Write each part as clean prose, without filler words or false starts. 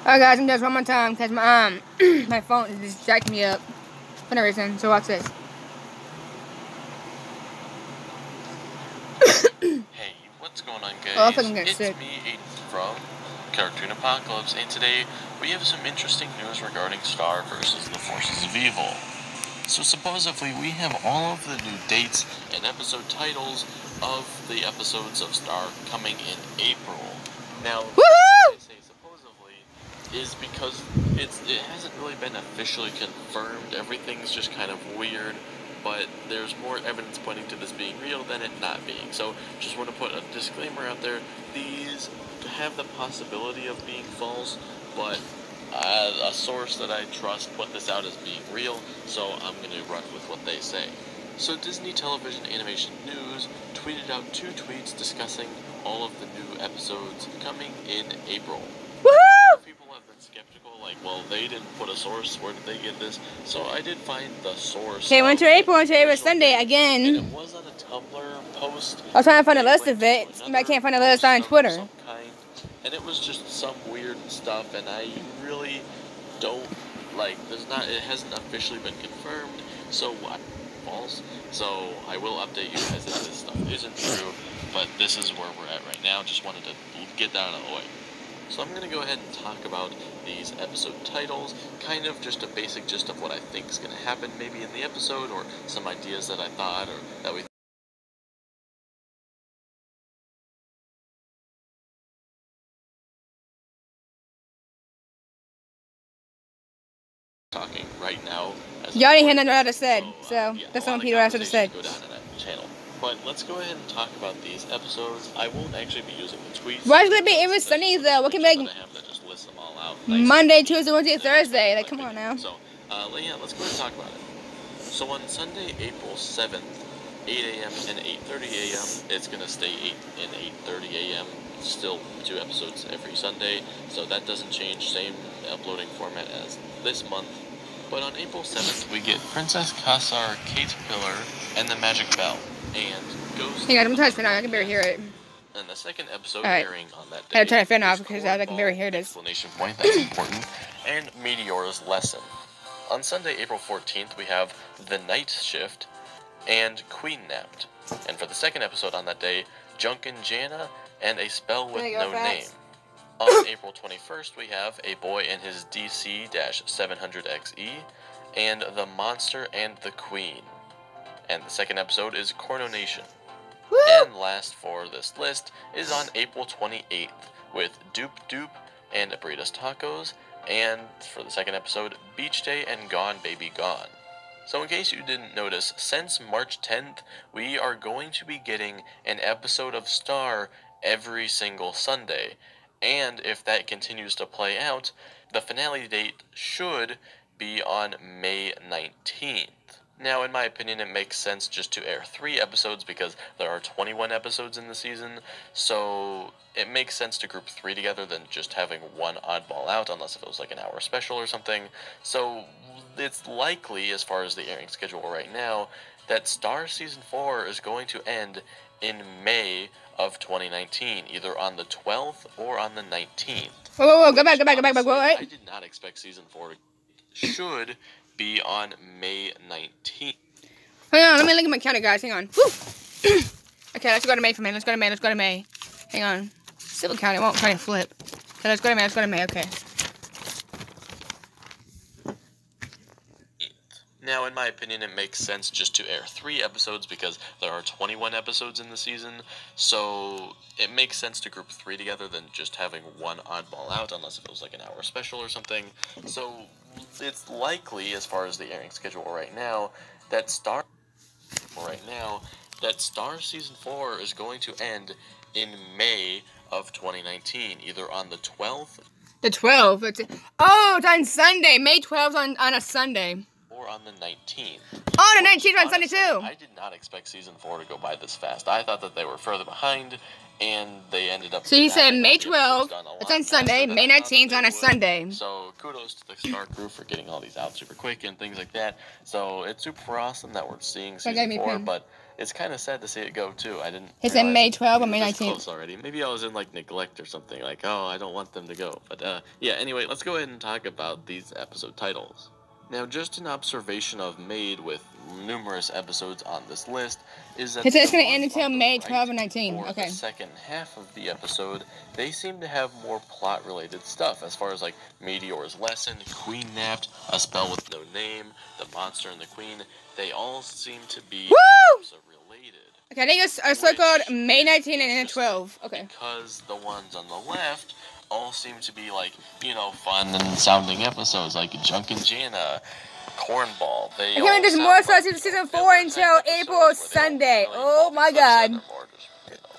Alright guys, I'm doing this one more time because my my phone is just jacking me up for no reason. So watch this. Hey, what's going on, guys? Oh, I think I'm getting sick. It's me, Aiden from Cartoon Apocalypse, and today we have some interesting news regarding Star versus the Forces of Evil. So supposedly we have all of the new dates and episode titles of the episodes of Star coming in April. Now, I say supposedly is because it hasn't really been officially confirmed. Everything's just kind of weird, but there's more evidence pointing to this being real than it not being. So just want to put a disclaimer out there. These have the possibility of being false, but a source that I trust put this out as being real, so I'm going to run with what they say. So Disney Television Animation News tweeted out 2 tweets discussing all of the new episodes coming in April. Woohoo! People have been skeptical, like, well, they didn't put a source, where did they get this? So I did find the source. Okay, went to April, Sunday and again. it was on a Tumblr post. I was trying to find a list of it, but I can't find a list on Twitter. Some kind, and it was just some weird stuff, and I really don't, like, it hasn't officially been confirmed, so false. So I will update you guys if this stuff isn't true, but this is where we're at right now. Just wanted to get that out of the way. So I'm going to go ahead and talk about these episode titles, kind of just a basic gist of what I think is going to happen maybe in the episode, or some ideas that I thought, or that we talking right now. You already heard what I said, so yeah, that's what Peter asked to say. Go down in that channel. But let's go ahead and talk about these episodes. I won't actually be using the tweets. Why should it be every Sunday though? What can make just list them all out. Monday, Tuesday, Wednesday, Thursday? Like, come on now. So, yeah, let's go ahead and talk about it. So on Sunday, April 7th, 8 a.m. and 8:30 a.m. It's gonna stay 8 and 8:30 a.m. Still 2 episodes every Sunday, so that doesn't change. Same uploading format as this month. But on April 7th, we get Princess Cassar, Kate Pillar, and the Magic Bell, and Ghost. Hey guys, I'm touching it now. I can barely hear it. And the second episode airing on that day. I had to turn the fan off because I can barely hear this. Explanation point, that's important. And Meteor's Lesson. On Sunday, April 14th, we have The Night Shift and Queen Napped. And for the second episode on that day, Junkin' Jana and A Spell with No Name. On April 21st, we have A Boy and His DC-700XE and The Monster and the Queen. And the second episode is Coronation. Woo! And last for this list is on April 28th with Doop Doop and Burritos Tacos, and for the second episode, Beach Day and Gone Baby Gone. So in case you didn't notice, since March 10th, we are going to be getting an episode of Star every single Sunday. And if that continues to play out, the finale date should be on May 19th. Now, in my opinion, it makes sense just to air 3 episodes because there are 21 episodes in the season, so it makes sense to group 3 together than just having one oddball out, unless if it was like an hour special or something. So it's likely, as far as the airing schedule right now, that Star Season 4 is going to end in May of 2019, either on the 12th or on the 19th. Whoa, go back, what? I did not expect Season 4 should be on May 19th. Hang on, let me look at my calendar, guys. Hang on. Woo! Okay, let's go to May for May. Let's go to May. Hang on. Civil county won't try and flip. Okay, let's go to May. Okay. Now, in my opinion, it makes sense just to air 3 episodes because there are 21 episodes in the season, so it makes sense to group 3 together than just having one oddball out, unless if it was like an hour special or something. So it's likely, as far as the airing schedule right now, that Star Season 4 is going to end in May of 2019, either on the 12th. The 12th? It's on Sunday. May 12th on a Sunday. Or on the 19th. Oh, the 19th on Sunday too! I did not expect Season 4 to go by this fast. I thought that they were further behind, and they ended up... So you said May 12th, it's on Sunday, May 19th on a Sunday. So kudos to the Star crew for getting all these out super quick and things like that. So it's super awesome that we're seeing Season 4, but it's kind of sad to see it go too. I didn't. It's in May 12 or May This 19th. close already. Maybe I was in like neglect or something. Like, oh, I don't want them to go. But yeah. Anyway, let's go ahead and talk about these episode titles. Now, just an observation I've made with numerous episodes on this list is that It's going to the end ones until on the May right 12 and 19. for Okay. the second half of the episode, they seem to have more plot-related stuff, as far as like Meteor's lesson, Queen napped, a spell with no name, the monster and the queen. They all seem to be related. Okay, I think it's circled May 19 and then 12. Okay. Because the ones on the left all seem to be like, you know, fun and sounding episodes, like Junk and Jana, Cornball. They I can't wait, there's more Star Season 4 until April Sunday. Oh my god.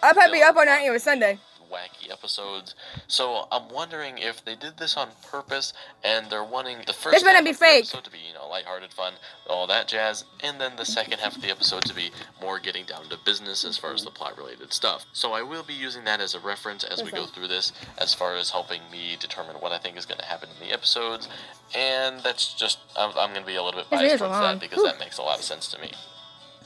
I'll probably be up all night. It was Sunday. Wacky episodes. So I'm wondering if they did this on purpose and they're wanting the first This better half be of the fake. episode to be, you know, lighthearted fun, all that jazz, and then the second half of the episode to be more getting down to business as far as the plot related stuff. So I will be using that as a reference as we go through this, as far as helping me determine what I think is going to happen in the episodes, and that's just, I'm going to be a little bit biased towards that because that makes a lot of sense to me.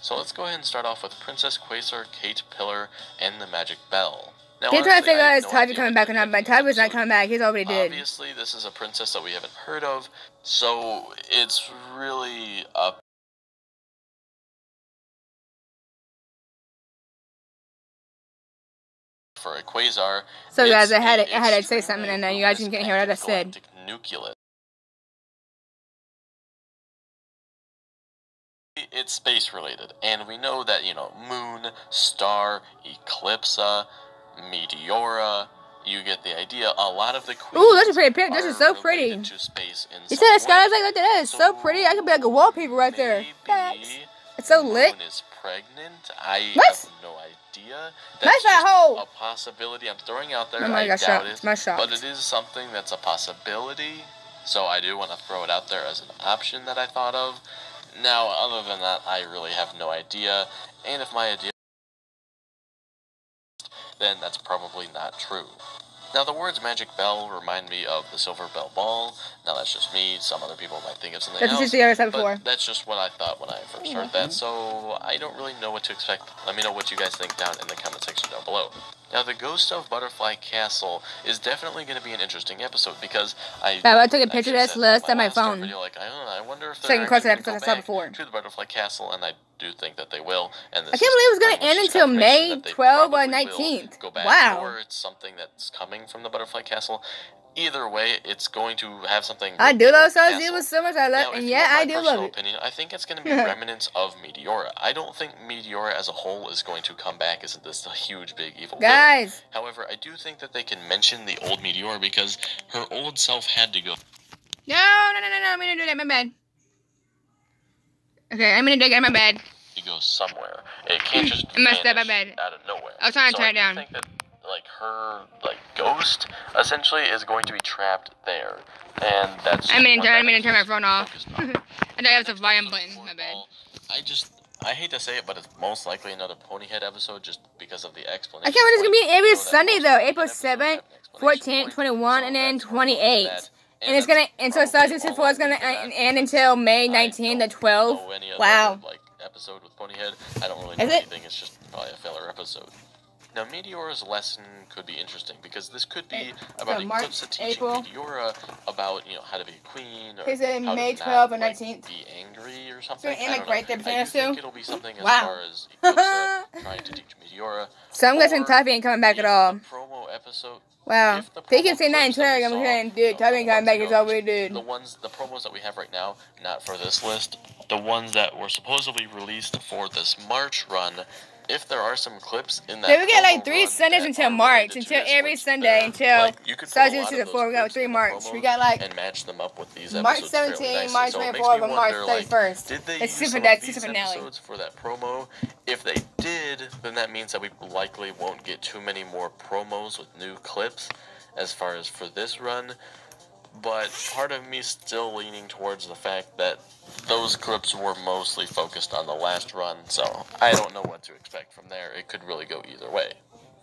So let's go ahead and start off with Princess Quasar, Kate Pillar, and the Magic Bell. Now, They're trying to figure out is no Tybee coming back or not, but Tybee's not coming back. He's already dead. Obviously, this is a princess that we haven't heard of, so it's really up for a quasar. So guys, I had to say something, and you guys can't hear what I said. Nucleus. It's space related, and we know that, you know, moon, star, eclipsa, meteora, you get the idea. A lot of the queens. Ooh, that's a pretty picture. This is so pretty. To space in You said the sky is like that. That is so pretty. I could be like a wallpaper right there. Thanks. It's so lit. Moon is pregnant. I What? have no idea. That's that hole. A possibility I'm throwing out there. Oh my I gosh, doubt it. it's my shot. But it is something that's a possibility. So I do want to throw it out there as an option that I thought of. Now, other than that, I really have no idea. And if my idea, then that's probably not true. Now, the words Magic Bell remind me of the Silver Bell Ball. Now, that's just me. Some other people might think of something else. That's just the other side before. But that's just what I thought when I first heard that. So, I don't really know what to expect. Let me know what you guys think down in the comment section down below. Now, the Ghost of Butterfly Castle is definitely going to be an interesting episode because I took a picture of this list on my phone. Video, like, I wonder if Second they're course of actually episode I go saw back before. to the Butterfly Castle, and I do think that they will. And this I can't believe it was going to pretty end much until confirmation May that they 12 or probably will 19th. go back, Wow. Or it's something that's coming from the Butterfly Castle. Either way, it's going to have something. I do love Star Castle. Season so much. I love, Now, and if yeah, you want I my do love personal it. opinion, I think it's going to be remnants of Meteora. I don't think Meteora as a whole is going to come back as this huge, big evil villain. Guys. However, I do think that they can mention the old Meteora because her old self had to go. No, I'm going to do that. My bad. Okay, I'm going to dig out my bed. To go somewhere. It can't just I messed up my vanish bed. out of nowhere. I was trying to turn it down. I think that, like, her, like, ghost essentially is going to be trapped there. And that's I'm going to turn my phone off. I thought it was a volume button. My bad. I hate to say it, but it's most likely another Ponyhead episode just because of the explanation. I can't believe it's going to be every Sunday, though. April 7th, 14th, 21, and then 28th. And it's going to, and so Star Season 4 is going to end until May 19th to 12th. Wow. Like, episode with Ponyhead. I don't really know anything. It's just probably a filler episode. Now, Meteora's lesson could be interesting because this could be about Eclipsa teaching Meteora about, you know, how to be a queen or how May to 12th not, or 19th. Be angry or something. So, like right there between us two. I think it'll be something as far as Eclipsa trying to teach Meteora. So I'm guessing Tybee ain't coming back at all. Promo episode. Wow. They can say that in Twitter. I'm saying, dude, Tybee ain't coming back. It's already dude. The promos that we have right now, not for this list, the ones that were supposedly released for this March run. If there are some clips in that, we get like 3 Sundays until March, until every Sunday until Star Season 4. We got 3 March. We got like and match them up with these March 17, March 24, and March 31st. Did they it's use super some of season these finale. episodes for that promo? If they did, then that means that we likely won't get too many more promos with new clips as far as for this run. But part of me still leaning towards the fact that those clips were mostly focused on the last run, so I don't know what to expect from there. It could really go either way.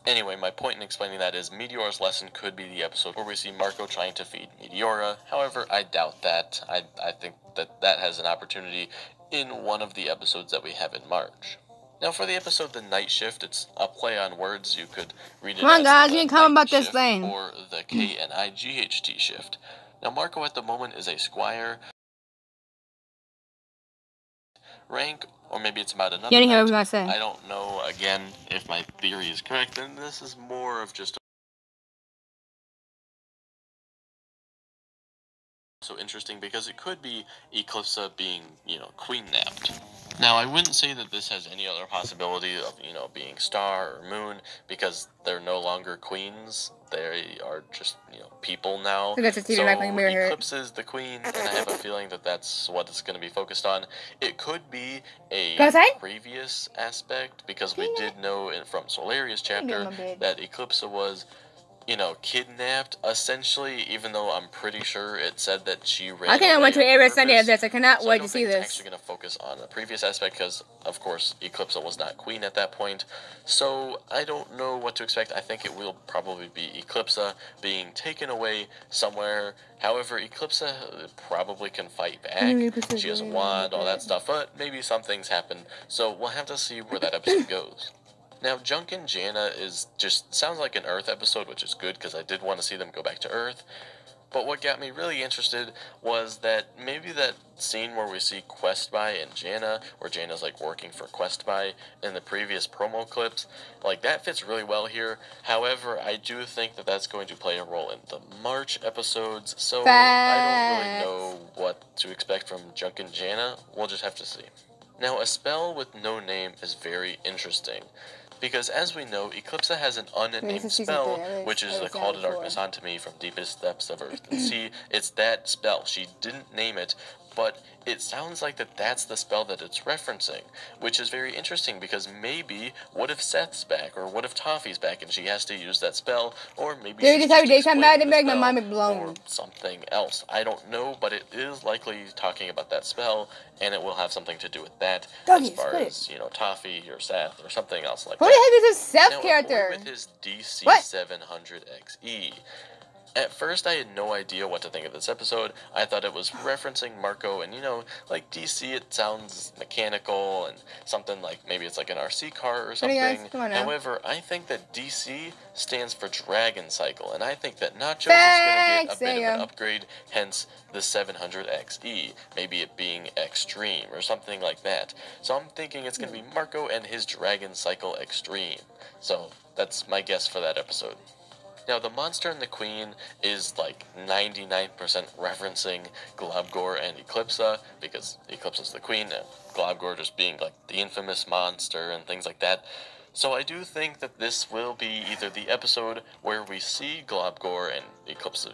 Anyway, my point in explaining that is Meteora's lesson could be the episode where we see Marco trying to feed Meteora. However, I doubt that. I think that has an opportunity in one of the episodes that we have in March. Now, for the episode The Night Shift, it's a play on words. You could read it Come on, as guys, the you can comment night about this shift thing. or the KNIGHT shift. Now, Marco at the moment is a squire. Rank, or maybe it's about another You didn't hear what knight. I was gonna say. I don't know, again, if my theory is correct, and this is more of just so interesting because it could be Eclipsa being, queen napped. Now, I wouldn't say that this has any other possibility of, being Star or Moon, because they're no longer queens. They are just, people now. So that's a TV right mirror here. Eclipse is the queen, and I have a feeling that that's what it's going to be focused on. It could be a previous aspect, because we did know from Solaria's chapter that Eclipsa was, kidnapped, essentially, even though I'm pretty sure it said that she ran away. I cannot wait to every Sunday of this. I cannot wait to see this. I'm actually going to focus on the previous aspect because, of course, Eclipsa was not queen at that point. So I don't know what to expect. I think it will probably be Eclipsa being taken away somewhere. However, Eclipsa probably can fight back. She has a wand, all that stuff, but maybe some things happen. So we'll have to see where that episode goes. Now, Junk and Jana sounds like an Earth episode, which is good because I did want to see them go back to Earth. But what got me really interested was that maybe that scene where we see Questby and Jana, where Jana's like working for Questby in the previous promo clips, like that fits really well here. However, I do think that that's going to play a role in the March episodes, so I don't really know what to expect from Junk and Jana. We'll just have to see. Now, a spell with no name is very interesting, because as we know, Eclipsa has an unnamed spell, which is the Call to Darkness onto me from deepest depths of Earth. And see, it's that spell. She didn't name it, but it sounds like that's the spell that it's referencing, which is very interesting because maybe, what if Seth's back, or what if Toffee's back and she has to use that spell, or maybe she's just explaining the spell, or something else. I don't know, but it is likely talking about that spell, and it will have something to do with that, as far as, Toffee or Seth or something else like that. Who the heck is this Seth character? With his DC 700 XE. At first, I had no idea what to think of this episode. I thought it was referencing Marco, and like DC, it sounds mechanical and something like maybe it's like an RC car or something. However, I think that DC stands for Dragon Cycle, and I think that Nachos is going to get a bit of an upgrade, hence the 700 XE, maybe it being Extreme or something like that. So I'm thinking it's going to be Marco and his Dragon Cycle Extreme. So that's my guess for that episode. Now, the monster and the queen is like 99% referencing Globgor and Eclipsa, because Eclipsa's the queen, and Globgor just being like the infamous monster and things like that. So I do think that this will be either the episode where we see Globgor and Eclipsa,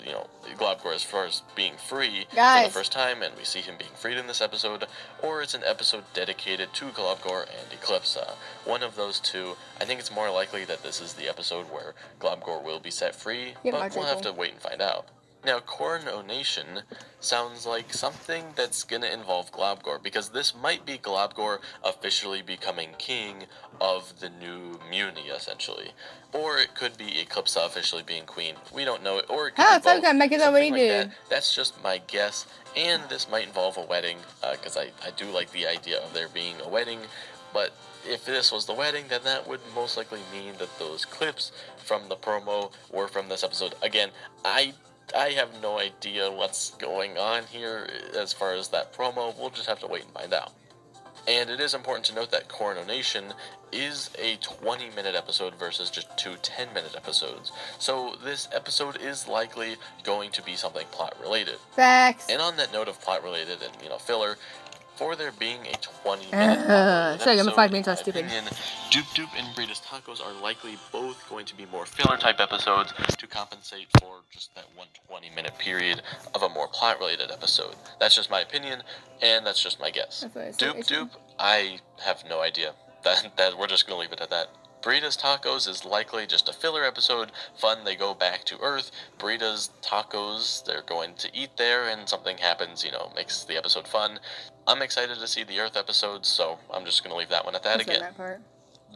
Globgor as far as being free for the first time, and we see him being freed in this episode, or it's an episode dedicated to Globgor and Eclipsa. One of those two. I think it's more likely that this is the episode where Globgor will be set free, but we'll have to wait and find out. Now, Coronation sounds like something that's going to involve Globgor, because this might be Globgor officially becoming king of the new Muni, essentially. Or it could be Eclipsa officially being queen. We don't know it. Or it could be both. Something like that. That's just my guess. And this might involve a wedding, because I do like the idea of there being a wedding. But if this was the wedding, then that would most likely mean that those clips from the promo were from this episode. Again, I have no idea what's going on here as far as that promo. We'll just have to wait and find out. And it is important to note that Coronation is a 20-minute episode versus just two 10-minute episodes. So this episode is likely going to be something plot-related. Facts. And on that note of plot-related and, filler, for there being a 20-minute episode, in my opinion, Doop Doop and Breda's Tacos are likely both going to be more filler-type episodes to compensate for just that 120-minute period of a more plot-related episode. That's just my opinion, and that's just my guess. Doop Doop, I have no idea. That we're just going to leave it at that. Breda's Tacos is likely just a filler episode. Fun, they go back to Earth. Breda's Tacos, they're going to eat there, and something happens, makes the episode fun. I'm excited to see the Earth episodes, so I'm just going to leave that one at that again.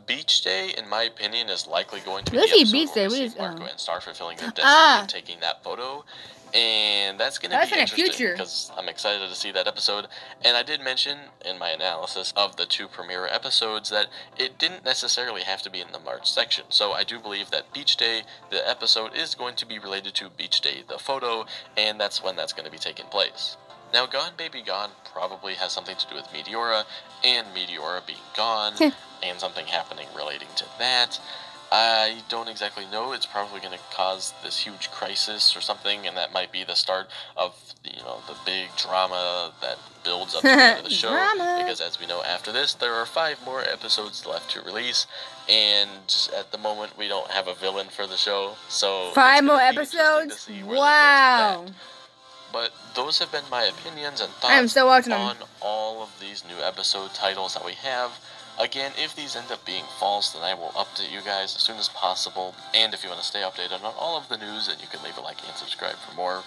Beach Day, in my opinion, is likely going to be Lucy the Beach episode Day, where we we see just, Marco and Star fulfilling their destiny and taking that photo. And that's going to be in the interesting future. because I'm excited to see that episode. And I did mention in my analysis of the 2 premiere episodes that it didn't necessarily have to be in the March section. So I do believe that Beach Day, the episode, is going to be related to Beach Day, the photo, and that's when that's going to be taking place. Now, Gone Baby Gone probably has something to do with Meteora, and Meteora being gone, and something happening relating to that. I don't exactly know. It's probably going to cause this huge crisis or something, and that might be the start of, the big drama that builds up to the end of the show. Because as we know, after this, there are 5 more episodes left to release, and at the moment, we don't have a villain for the show. So 5 more episodes? Wow. But those have been my opinions and thoughts I'm still watching them. on all of these new episode titles that we have. Again, if these end up being false, then I will update you guys as soon as possible. And if you want to stay updated on all of the news, then you can leave a like and subscribe for more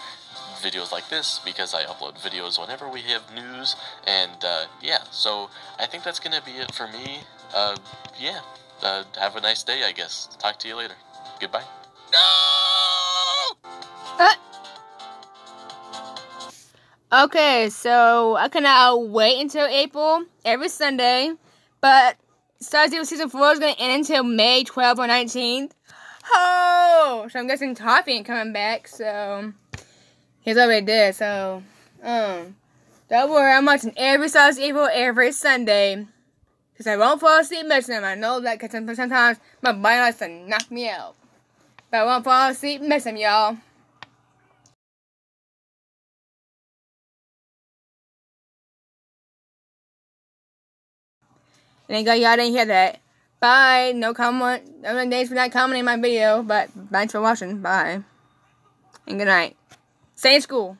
videos like this, because I upload videos whenever we have news. And yeah, so I think that's going to be it for me. Have a nice day, I guess. Talk to you later. Goodbye. No! Okay, so I cannot wait until April every Sunday, but Star Zero Season 4 is going to end until May 12th or 19th. Oh! So I'm guessing Toffee ain't coming back, so he's already dead, so don't worry, I'm watching every Star Zero every Sunday, because I won't fall asleep missing them. I know that because sometimes my body likes to knock me out, but I won't fall asleep missing them, y'all. Thank God y'all didn't hear that. Bye. No comment. Thanks for not commenting my video, but thanks for watching. Bye. And good night. Stay in school.